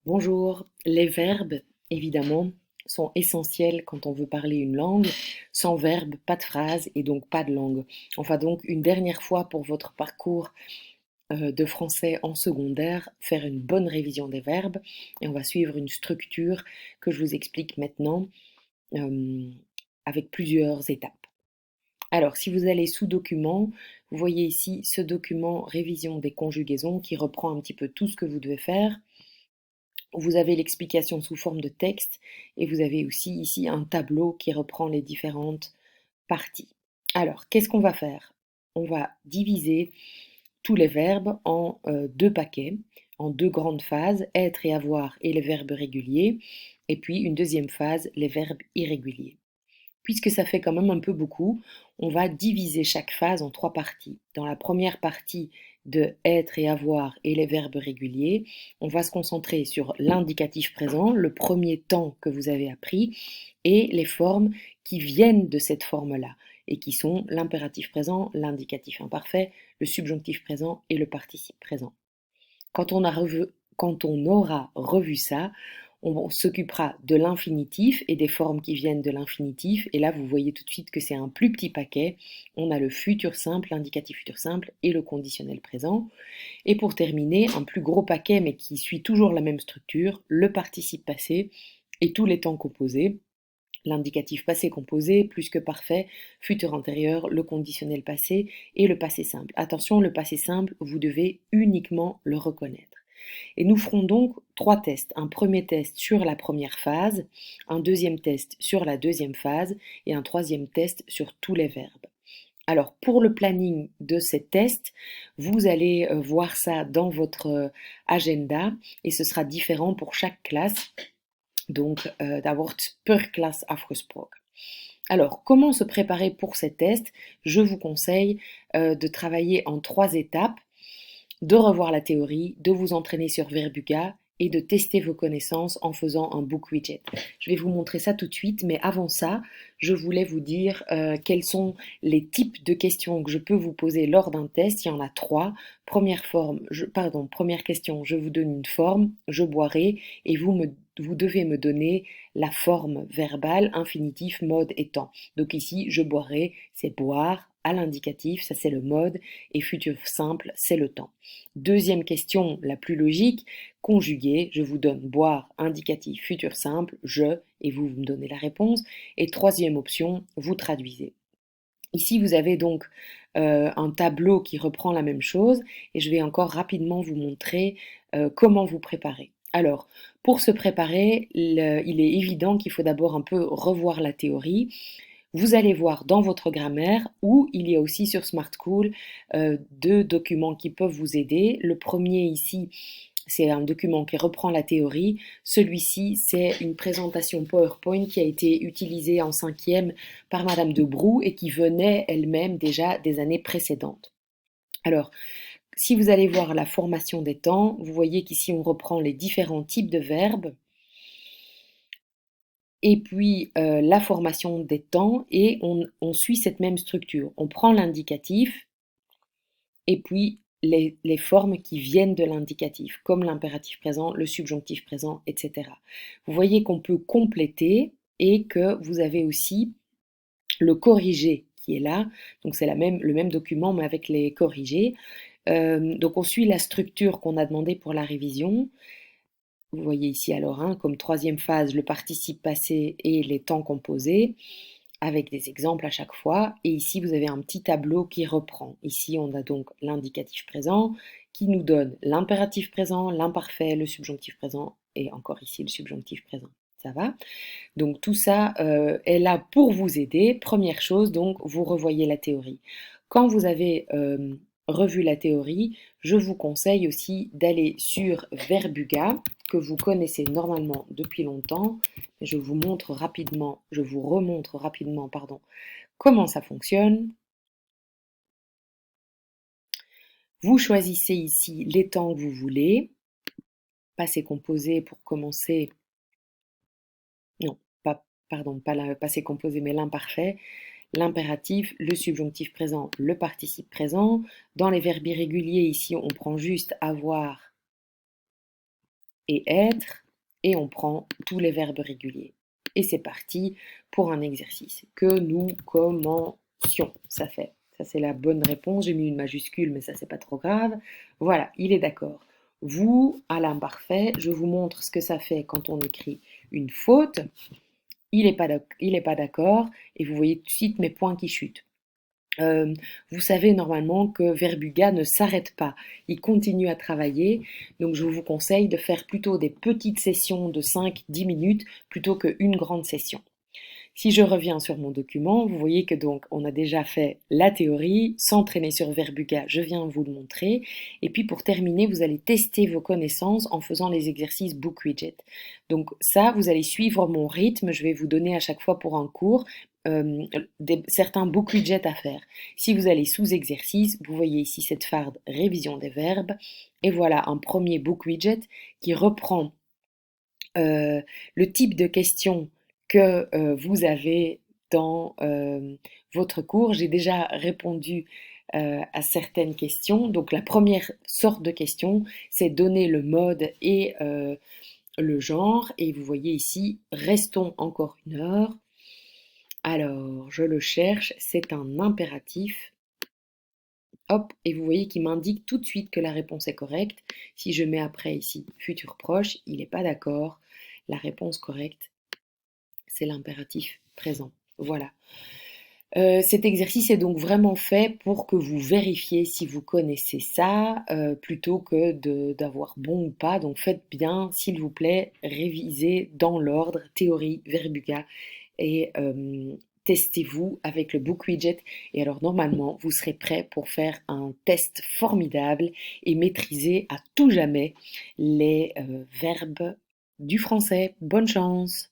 Bonjour. Les verbes, évidemment, sont essentiels quand on veut parler une langue. Sans verbe, pas de phrase et donc pas de langue. On va donc une dernière fois pour votre parcours de français en secondaire faire une bonne révision des verbes et on va suivre une structure que je vous explique maintenant euh, avec plusieurs étapes. Alors, si vous allez sous document, vous voyez ici ce document révision des conjugaisons qui reprend un petit peu tout ce que vous devez faire. Vous avez l'explication sous forme de texte et vous avez aussi ici un tableau qui reprend les différentes parties. Alors, qu'est-ce qu'on va faire? On va diviser tous les verbes en deux paquets, en deux grandes phases, être et avoir et les verbes réguliers, et puis une deuxième phase, les verbes irréguliers. Puisque ça fait quand même un peu beaucoup, on va diviser chaque phase en trois parties. Dans la première partie de être et avoir et les verbes réguliers, on va se concentrer sur l'indicatif présent, le premier temps que vous avez appris, et les formes qui viennent de cette forme-là, et qui sont l'impératif présent, l'indicatif imparfait, le subjonctif présent et le participe présent. Quand on aura revu ça, on s'occupera de l'infinitif et des formes qui viennent de l'infinitif. Et là, vous voyez tout de suite que c'est un plus petit paquet. On a le futur simple, l'indicatif futur simple et le conditionnel présent. Et pour terminer, un plus gros paquet, mais qui suit toujours la même structure, le participe passé et tous les temps composés. L'indicatif passé composé, plus que parfait, futur antérieur, le conditionnel passé et le passé simple. Attention, le passé simple, vous devez uniquement le reconnaître. Et nous ferons donc trois tests. Un premier test sur la première phase, un deuxième test sur la deuxième phase et un troisième test sur tous les verbes. Alors pour le planning de ces tests, vous allez voir ça dans votre agenda et ce sera différent pour chaque classe. Donc, dat wordt per klas afgesproken. Alors, comment se préparer pour ces tests? Je vous conseille de travailler en trois étapes, de revoir la théorie, de vous entraîner sur Verbuga et de tester vos connaissances en faisant un book widget. Je vais vous montrer ça tout de suite, mais avant ça, je voulais vous dire quels sont les types de questions que je peux vous poser lors d'un test. Il y en a trois. Première question, je vous donne une forme, je boirai et vous devez me donner la forme verbale, infinitif, mode et temps. Donc ici, je boirai, c'est boire, à l'indicatif, ça c'est le mode, et futur simple, c'est le temps. Deuxième question, la plus logique, conjuguer, je vous donne boire, indicatif, futur simple, je, et vous me donnez la réponse. Et troisième option, vous traduisez. Ici, vous avez donc un tableau qui reprend la même chose et je vais encore rapidement vous montrer comment vous préparer. Alors, pour se préparer, il est évident qu'il faut d'abord un peu revoir la théorie. Vous allez voir dans votre grammaire ou il y a aussi sur Smart School deux documents qui peuvent vous aider. Le premier ici, c'est un document qui reprend la théorie. Celui-ci, c'est une présentation PowerPoint qui a été utilisée en cinquième par Madame de Brou et qui venait elle-même déjà des années précédentes. Alors, si vous allez voir la formation des temps, vous voyez qu'ici on reprend les différents types de verbes et puis la formation des temps et on suit cette même structure. On prend l'indicatif et puis les formes qui viennent de l'indicatif, comme l'impératif présent, le subjonctif présent, etc. Vous voyez qu'on peut compléter et que vous avez aussi le corrigé qui est là. Donc c'est le même document mais avec les corrigés. Donc on suit la structure qu'on a demandé pour la révision. Vous voyez ici alors comme troisième phase le participe passé et les temps composés avec des exemples à chaque fois. Et ici, vous avez un petit tableau qui reprend. Ici, on a donc l'indicatif présent qui nous donne l'impératif présent, l'imparfait, le subjonctif présent et encore ici le subjonctif présent. Ça va? Donc tout ça est là pour vous aider. Première chose, donc vous revoyez la théorie. Quand vous avez revu la théorie, je vous conseille aussi d'aller sur Verbuga, que vous connaissez normalement depuis longtemps. Je vous remontre rapidement, pardon, comment ça fonctionne. Vous choisissez ici les temps que vous voulez. Passé composé pour commencer. Non, pas le passé composé, mais l'imparfait. L'impératif, le subjonctif présent, le participe présent. Dans les verbes irréguliers, ici, on prend juste avoir et être, et on prend tous les verbes réguliers. Et c'est parti pour un exercice que nous commencions. Ça fait. Ça, c'est la bonne réponse. J'ai mis une majuscule, mais ça, c'est pas trop grave. Voilà, il est d'accord. Vous, à l'imparfait, je vous montre ce que ça fait quand on écrit une faute. Il n'est pas d'accord, et vous voyez tout de suite mes points qui chutent. Vous savez normalement que Verbuga ne s'arrête pas, il continue à travailler, donc je vous conseille de faire plutôt des petites sessions de 5-10 minutes plutôt qu'une grande session. Si je reviens sur mon document, vous voyez que donc on a déjà fait la théorie, s'entraîner sur Verbuga, je viens vous le montrer, et puis pour terminer, vous allez tester vos connaissances en faisant les exercices BookWidget. Donc ça, vous allez suivre mon rythme, je vais vous donner à chaque fois pour un cours certains BookWidget à faire. Si vous allez sous exercice, vous voyez ici cette farde révision des verbes, et voilà un premier BookWidget qui reprend le type de questions que vous avez dans votre cours. J'ai déjà répondu à certaines questions. Donc la première sorte de question, c'est donner le mode et le genre. Et vous voyez ici, restons encore une heure. Alors, je le cherche, c'est un impératif. Hop, et vous voyez qu'il m'indique tout de suite que la réponse est correcte. Si je mets après ici futur proche, il n'est pas d'accord. La réponse correcte, c'est l'impératif présent. Voilà. Cet exercice est donc vraiment fait pour que vous vérifiez si vous connaissez ça, plutôt que d'avoir bon ou pas. Donc faites bien, s'il vous plaît, révisez dans l'ordre, théorie, verbuga, et testez-vous avec le BookWidget. Et alors normalement, vous serez prêt pour faire un test formidable et maîtriser à tout jamais les verbes du français. Bonne chance!